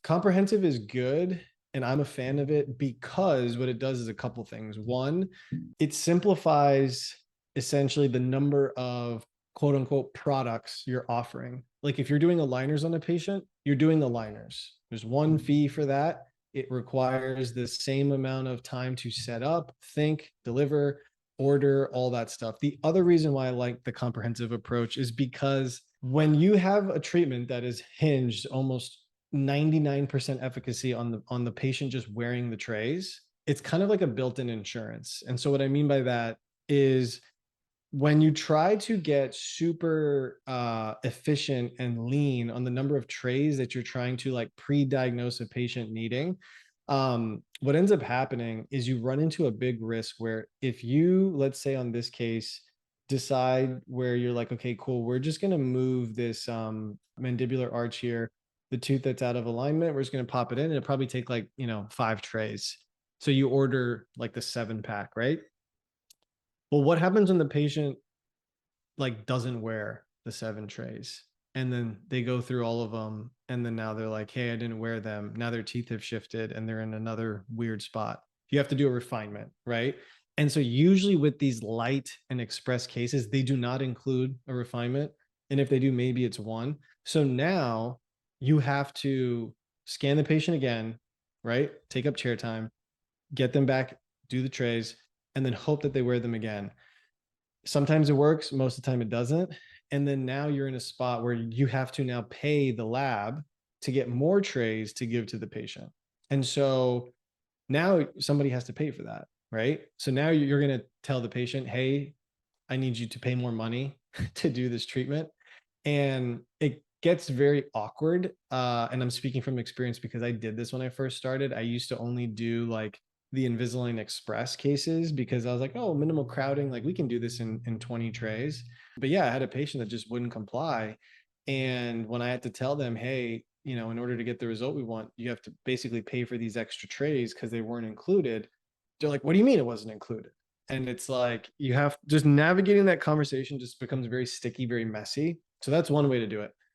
Comprehensive is good, and I'm a fan of it because what it does is a couple things. One, it simplifies essentially the number of quote unquote products you're offering. Like if you're doing aligners on a patient, you're doing aligners. There's one fee for that. It requires the same amount of time to set up, think, deliver, order, all that stuff. The other reason why I like the comprehensive approach is because when you have a treatment that is hinged almost 99% efficacy on the patient just wearing the trays, it's kind of like a built-in insurance. And so what I mean by that is when you try to get super efficient and lean on the number of trays that you're trying to like pre-diagnose a patient needing, what ends up happening is you run into a big risk where if you, let's say on this case, decide where you're like, okay, cool, we're just going to move this mandibular arch here, the tooth that's out of alignment, we're just going to pop it in, and it'll probably take like, 5 trays. So you order like the 7 pack, right? Well, what happens when the patient like doesn't wear the 7 trays? And then they go through all of them. And then now they're like, hey, I didn't wear them. Now their teeth have shifted and they're in another weird spot. You have to do a refinement, right? And so usually with these light and express cases, they do not include a refinement. And if they do, maybe it's one. So now you have to scan the patient again, right? Take up chair time, get them back, do the trays, and then hope that they wear them again. Sometimes it works, most of the time it doesn't. And then now you're in a spot where you have to now pay the lab to get more trays to give to the patient. And so now somebody has to pay for that, right? So now you're going to tell the patient, hey, I need you to pay more money to do this treatment. And it gets very awkward. And I'm speaking from experience because I did this when I first started. I used to only do like the Invisalign Express cases because I was like, oh, minimal crowding, like we can do this in 20 trays. But yeah, I had a patient that just wouldn't comply. And when I had to tell them, hey, in order to get the result we want, you have to basically pay for these extra trays because they weren't included. They're like, what do you mean it wasn't included? And it's like, you have just navigating that conversation just becomes very sticky, very messy. So that's one way to do it.